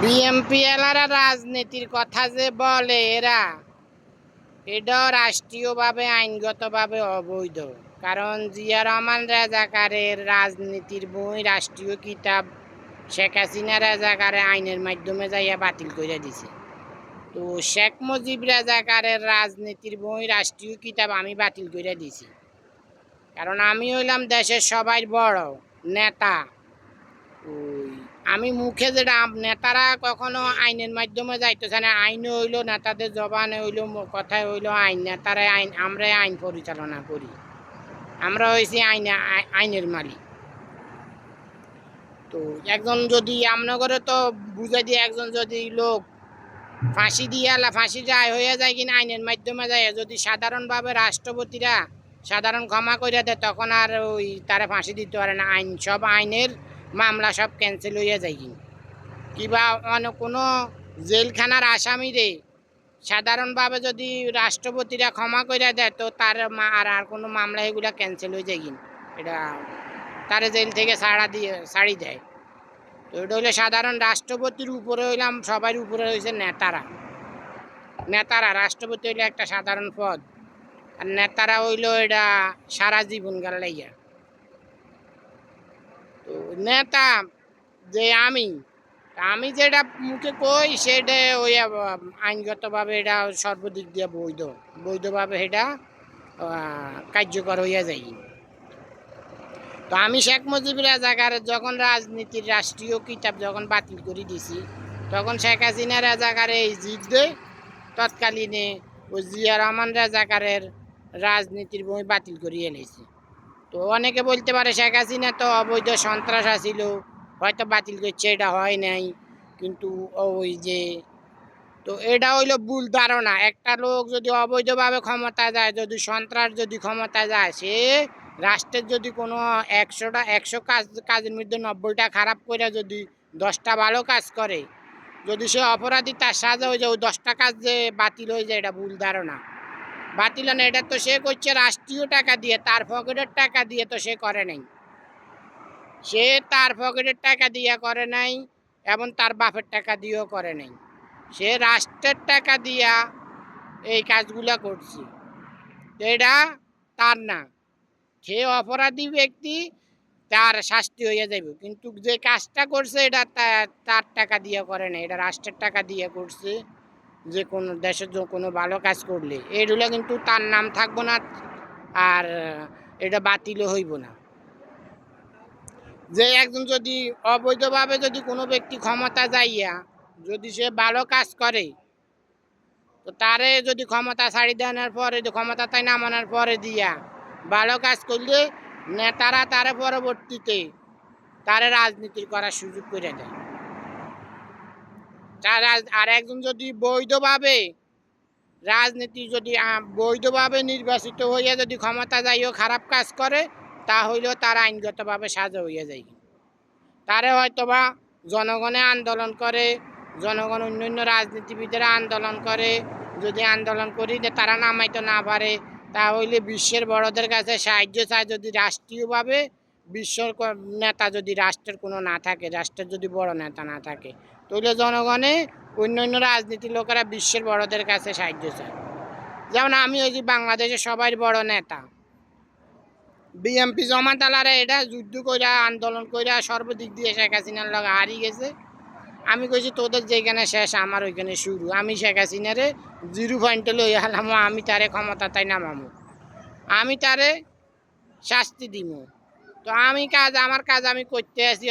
BMP এলারা রাজনীতির কথা যে বলে এটাও রাষ্ট্রীয়ভাবে আইনগতভাবে অবৈধ। কারণ জিয়া রহমান রাজাকারের রাজনীতির বই রাষ্ট্রীয় কিতাব শেখ হাসিনা রাজাকারে আইনের মাধ্যমে যাইয়া বাতিল করে দিছে। তো শেখ মুজিব রাজাকারের রাজনীতির বই রাষ্ট্রীয় কিতাব আমি বাতিল করে দিছি। কারণ আমি হইলাম দেশের সবাই বড় নেতা। আমি মুখে যেটা নেতারা কখনো আইনের মাধ্যমে যাইতেছে না। আইন হইল নেতাদের জবানে হইল, কথায় হইল আইন। নেতারা আইন, আমরা আইন পরিচালনা করি। আমরা হয়েছি আইনের মালিক। তো একজন যদি আমনগরে তো বুঝাই দিয়ে একজন যদি লোক ফাঁসি দিয়ে ফাঁসি যায় হয়ে যায় কিনা আইনের মাধ্যমে যায়, যদি সাধারণভাবে রাষ্ট্রপতিরা সাধারণ ক্ষমা করে দেয় তখন আর ওই তারা ফাঁসি দিতে পারে না। আইন সব আইনের মামলা সব ক্যান্সেল হয়ে যায় কিংবা অন্য কোনো জেলখানার আসামিরে সাধারণভাবে যদি রাষ্ট্রপতিরা ক্ষমা করে দেয় তো তার আর কোনো মামলা এগুলা ক্যান্সেল হয়ে যায় এটা তার জেল থেকে ছাড়ি দেয়। তো এটা হইলে সাধারণ রাষ্ট্রপতির উপরে হইলাম সবার উপরে হয়েছে নেতারা রাষ্ট্রপতি হইলে একটা সাধারণ পদ, আর নেতারা হইল এটা সারা জীবন গেল লাইয়া। তো নেতা যে আমি যেটা মুখে কই সেটা ওই আইনগতভাবে এটা সর্বদিক দিয়ে বৈধভাবে এটা কার্যকর হইয়া যায়। তো আমি শেখ মুজিবুর রাজাকারের যখন রাজনীতির রাষ্ট্রীয় কিতাব যখন বাতিল করে দিছি তখন শেখ হাসিনা রাজাকারে এই যুদ্ধে তৎকালীনে ওই জিয়া রহমান রাজাকারের রাজনীতির বই বাতিল করিয়ে এনেছে। তো অনেকে বলতে পারে শেখ হাসিনা তো অবৈধ সন্ত্রাস আসিল, হয়তো বাতিল করছে, এটা হয় নাই। কিন্তু ওই যে তো এটা হইলো ভুল ধারণা। একটা লোক যদি অবৈধভাবে ক্ষমতা যায়, যদি সন্ত্রাস যদি ক্ষমতা যায়, সে রাষ্ট্রের যদি কোনো 100 কাজের মধ্যে 90টা খারাপ করে যদি 10টা ভালো কাজ করে, যদি সে অপরাধী তার সাজা হয়ে যায়, ওই 10টা কাজ যে বাতিল হয়ে যায় এটা ভুল ধারণা। বাতিল না, এটা তো সে করছে রাষ্ট্রীয় টাকা দিয়ে, তার পকেটের টাকা দিয়ে তো সে করে নাই। সে তার পকেটের টাকা দিয়ে করে নাই এবং তার বাপের টাকা দিয়েও করে নাই। সে রাষ্ট্রের টাকা দিয়া এই কাজগুলা করছে। এটা তার না, সে অপরাধী ব্যক্তি, তার শাস্তি হয়ে যাবে। কিন্তু যে কাজটা করছে এটা তার টাকা দিয়ে করে না, এটা রাষ্ট্রের টাকা দিয়ে করছে। যে কোনো দেশের কোনো ভালো কাজ করলে এগুলো কিন্তু তার নাম থাকবো না, আর এটা বাতিলও হইব না। যে একজন যদি অবৈধভাবে যদি কোনো ব্যক্তি ক্ষমতা যাইয়া যদি সে ভালো কাজ করে, তো তারে যদি ক্ষমতা ছাড়ি দেওয়ার পরে ক্ষমতা তাই নামানোর পরে দিয়া ভালো কাজ করলে নেতারা তারে পরবর্তীতে তারে রাজনীতি করার সুযোগ করে দেয়। আর একজন যদি বৈধভাবে রাজনীতি যদি বৈধভাবে নির্বাচিত হইয়া যদি ক্ষমতা যাইও খারাপ কাজ করে, তা হইলেও তার আইনগতভাবে সাজা হইয়া যায়। তারে হয়তোবা জনগণে আন্দোলন করে, জনগণ অন্যান্য রাজনীতিবিদেরা আন্দোলন করে, যদি আন্দোলন করি তারা নামাইতে না পারে, তাহলে বিশ্বের বড়দের কাছে সাহায্য চায়। যদি রাষ্ট্রীয়ভাবে বিশ্ব নেতা যদি রাষ্ট্রের কোনো না থাকে, রাষ্ট্রের যদি বড় নেতা না থাকে, তাহলে জনগণে অন্যান্য রাজনীতির লোকেরা বিশ্বের বড়দের কাছে সাহায্য চায়। যেমন আমি ওই যে বাংলাদেশের সবাই বড় নেতা বিএমপি জমাত আলারা এটা যুদ্ধ কইরা আন্দোলন কইরা সর্বদিক দিয়ে শেখ হাসিনার লগে হারিয়ে গেছে। আমি কইছি তোদের যেখানে শেষ আমার ওইখানে শুরু। আমি শেখ হাসিনারে 0 পয়েন্টে লই হালামো, আমি তারে ক্ষমতা তাই নামামো, আমি তারে শাস্তি দিব। তো আমার কাজ আমি করতে আসি,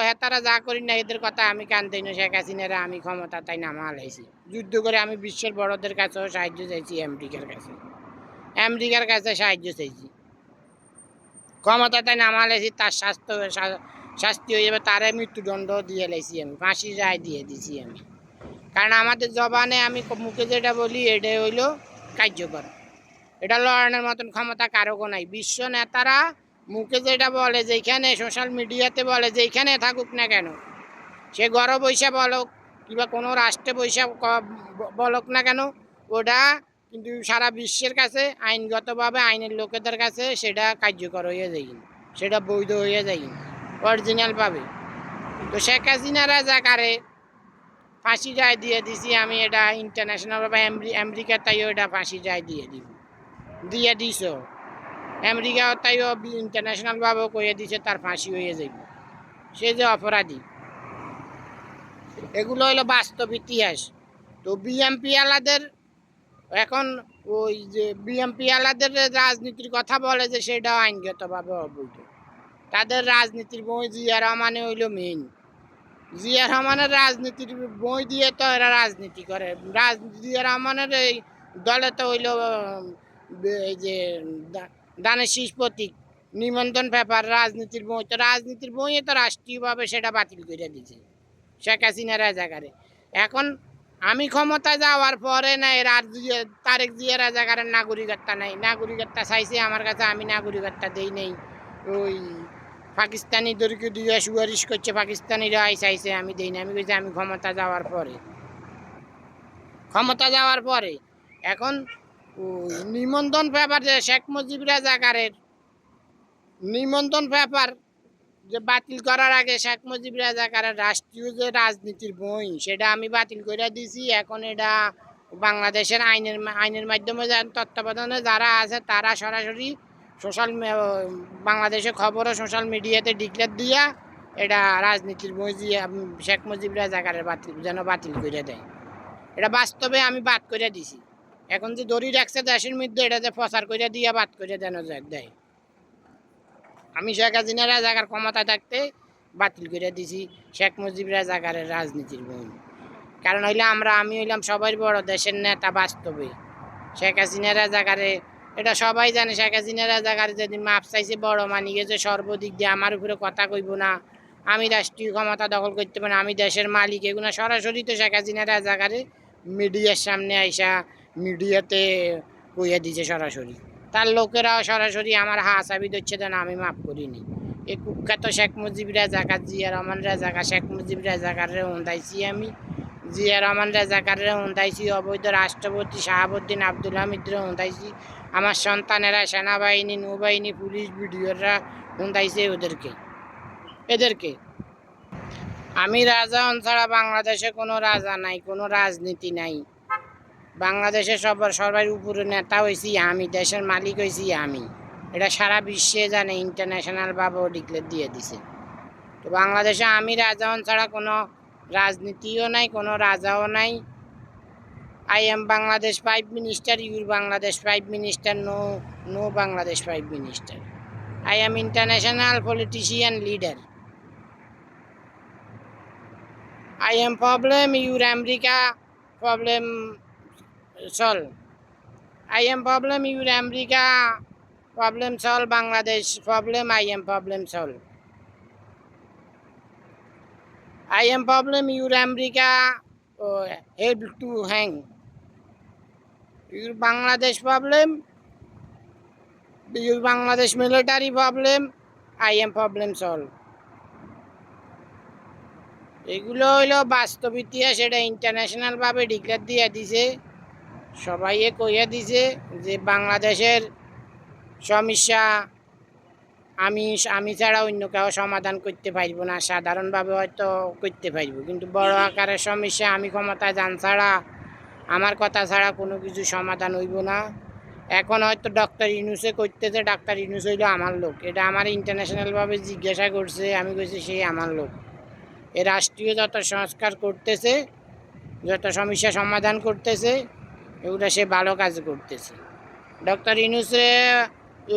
হেতারা যা করি না এদের কথা আমি কান দিই না। শেখ হাসিনারে আমি ক্ষমতা তাই নামা হালাইছি, যুদ্ধ করে আমি বিশ্বের বড়দের কাছেও সাহায্য চাইছি, আমেরিকার কাছে সাহায্য চাইছি। ক্ষমতাতে নামালেছি তার শাস্তি হয়ে যাবে, তারে মৃত্যুদণ্ড দিয়ে লাইছি, আমি ফাঁসির রায় দিয়ে দিছি আমি। কারণ আমাদের জবানে আমি মুখে যেটা বলি এটাই হইল কার্যকর। এটা লড়ানোর মতন ক্ষমতা কারো নাই। বিশ্ব নেতারা মুখে যেটা বলে, যেখানে সোশ্যাল মিডিয়াতে বলে, যেখানে থাকুক না কেন, সে ঘরে বৈশা বলক কিংবা কোনো রাষ্ট্রে বৈশা বলক না কেন, ওটা কিন্তু সারা বিশ্বের কাছে আইনগতভাবে আইনের লোকেদের কাছে সেটা কার্যকর হয়ে যায়, সেটা বৈধ হয়ে যায় অরিজিনালভাবে। তো শেখ হাসিনা রাজাকারে ফাঁসি রায় দিয়ে দিছি আমি, এটা ইন্টারন্যাশনালভাবে আমেরিকা তাইও এটা ফাঁসি রায় দিয়ে দিব, দিয়ে দিছ। আমেরিকা তাইও ইন্টারন্যাশনালভাবেও কইয়ে দিছে তার ফাঁসি হয়ে যাইব, সে যে অপরাধী। এগুলো হলো বাস্তব ইতিহাস। তো বিএমপি আলাদের এখন ওই যে বিএমপি আলাদের রাজনীতির কথা বলে যে সেটাও আইনগতভাবে অবৈধ। তাদের রাজনীতির বই জিয়া রহমানে হইল মেইন। জিয়া রহমানের রাজনীতির বই দিয়ে তো এরা রাজনীতি করে। জিয়া রহমানের এই দলে তো হইল এই যে দানের শীষ প্রতীক, নিমন্ত্রণ পেপার, রাজনীতির বই। তো রাজনীতির বইয়ে তো রাষ্ট্রীয়ভাবে সেটা বাতিল করে দিয়েছে শেখ হাসিনার রাজাকারে। এখন আমি ক্ষমতা যাওয়ার পরে না এর আর তারেক জিয়ার রাজাকারের নাগরিকত্বা নাই, নাগরিকত্বা চাইছে আমার কাছে, আমি নাগরিকত্বা দেই নেই। ওই পাকিস্তানিদেরকে দিয়ে সুপারিশ করছে, পাকিস্তানিরা চাইছে, আমি দেই না। আমি কইছি আমি ক্ষমতা যাওয়ার পরে, ক্ষমতা যাওয়ার পরে। এখন ওই নিবন্ধন পেপার যে শেখ মুজিব রাজাকারের নিবন্ধন পেপার যে বাতিল করার আগে শেখ মুজিব রাজাকারের রাষ্ট্রীয় যে রাজনীতির বই সেটা আমি বাতিল করে দিছি। এখন এটা বাংলাদেশের আইনের মাধ্যমে তত্ত্বাবধানে যারা আছে তারা সরাসরি বাংলাদেশের খবর ও সোশ্যাল মিডিয়াতে ডিক্লেয়ার দিয়া এটা রাজনীতির বই দিয়ে শেখ মুজিব রাজাকারের বাতিল করে দেয়। এটা বাস্তবে আমি বাদ করে দিছি। এখন যে দড়ি রাখছে দেশের মধ্যে এটা যে প্রচার করে দিয়া বাদ করে দেয়। আমি শেখ হাসিনা রাজাকার ক্ষমতা থাকতে বাতিল করে দিছি শেখ মুজিব রাজাকারের রাজনীতির বই। কারণ আমি হইলাম সবাই বড় দেশের নেতা বাস্তবে। শেখ হাসিনা রাজাকারে এটা সবাই জানে, শেখ হাসিনা রাজাকারে যেদিন মাপ চাইছে বড় মানি গেছে সর্বদিক দিয়ে আমার উপরে কথা কইব না, আমি রাষ্ট্রীয় ক্ষমতা দখল করতে পারি, আমি দেশের মালিক, এগুলো সরাসরি তো শেখ হাসিনা রাজাকারে মিডিয়ার সামনে আইসা মিডিয়াতে কইয়া দিছে সরাসরি। তার লোকেরাও সরাসরি আমার হাসাবি দিচ্ছে দেন আমি মাফ করিনি। এই কুখ্যাত শেখ মুজিব রাজাকার জিয়া রহমান রাজাকার শেখ মুজিব রাজাকারে হুন্দাইছি আমি, জিয়া রহমান রাজাকারে হুন্দাইছি, অবৈধ রাষ্ট্রপতি শাহাবুদ্দিন আব্দুল হামিদরে হুন্দাইছি, আমার সন্তানেরা সেনাবাহিনী নৌবাহিনী পুলিশ বিডিওরা হুন্দাইছে এদেরকে। আমি রাজা ছাড়া বাংলাদেশে কোনো রাজা নাই, কোনো রাজনীতি নাই। বাংলাদেশে সবার উপরে নেতা হয়েছি আমি, দেশের মালিক হয়েছি আমি। এটা সারা বিশ্বে জানে, ইন্টারন্যাশনালভাবেও ডিক্লেয়ার দিয়ে দিছে। তো বাংলাদেশে আমি রাজা ছাড়া কোনো রাজনীতিও নাই, কোনো রাজাও নাই। I am Bangladesh Prime Minister, you Bangladesh Prime Minister, no Bangladesh Prime Minister. I am international politician leader. I am problem, your America problem solve. I am problem, your America problem solve, Bangladesh problem, I am problem solve. I am problem, your America help to hang. Your Bangladesh problem, your Bangladesh military problem, I am problem solve. এগুলো হইল বাস্তব ইতিহাস, এটা ইন্টারন্যাশনালভাবে declare দিয়ে দিছে, সবাই কইয়া দিছে যে বাংলাদেশের সমস্যা আমি ছাড়া অন্য কেউ সমাধান করতে পারব না। সাধারণভাবে হয়তো করতে পারব, কিন্তু বড় আকারের সমস্যা আমি ক্ষমতায় যান ছাড়া, আমার কথা ছাড়া কোনো কিছু সমাধান হইব না। এখন হয়তো ডক্টর ইউনূসে করতেছে, ডাক্তার ইউনূস হইল আমার লোক, এটা আমার ইন্টারন্যাশনালভাবে জিজ্ঞাসা করছে, আমি কইছি সেই আমার লোক। এ রাষ্ট্রীয় যত সংস্কার করতেছে, যত সমস্যা সমাধান করতেছে, এগুলো সে ভালো কাজ করতেছে। ডক্টর ইউনূসে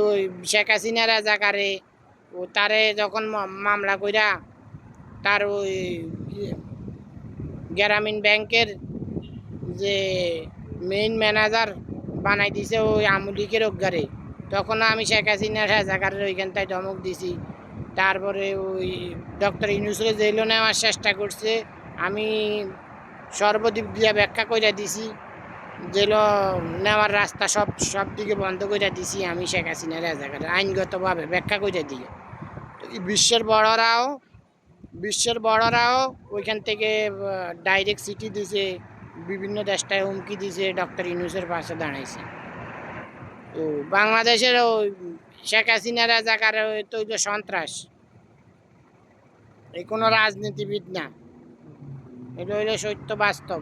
ওই শেখ হাসিনা রাজাকারে ও তারে যখন মামলা কইরা তার ওই গ্রামীণ ব্যাংকের যে মেইন ম্যানেজার বানাই দিছে ওই আমলিকের অজ্ঞারে, তখন আমি শেখ হাসিনা রাজাকারের ওইখানটায় ধমক দিছি। তারপরে ওই ডক্টর ইউনূসরে জেলও নেওয়ার চেষ্টা করছে, আমি সর্বদিক দিয়ে ব্যাখ্যা করে দিছি, জেল নেওয়ার রাস্তা সব দিকে বন্ধ করে দিছি আমি শেখ হাসিনা রাজাকারের, আইনগতভাবে ব্যাখ্যা করে দিয়ে। তো বিশ্বের বড়রাও ওইখান থেকে ডাইরেক্ট চিঠি দিছে, বিভিন্ন দেশটায় হুমকি দিছে, ডক্টর ইউনূসের পাশে দাঁড়াইছে। তো বাংলাদেশের ওই শেখ হাসিনা রাজাকারের তো হইল সন্ত্রাস, এই কোনো রাজনীতিবিদ না। এটা হইলে সত্য বাস্তব।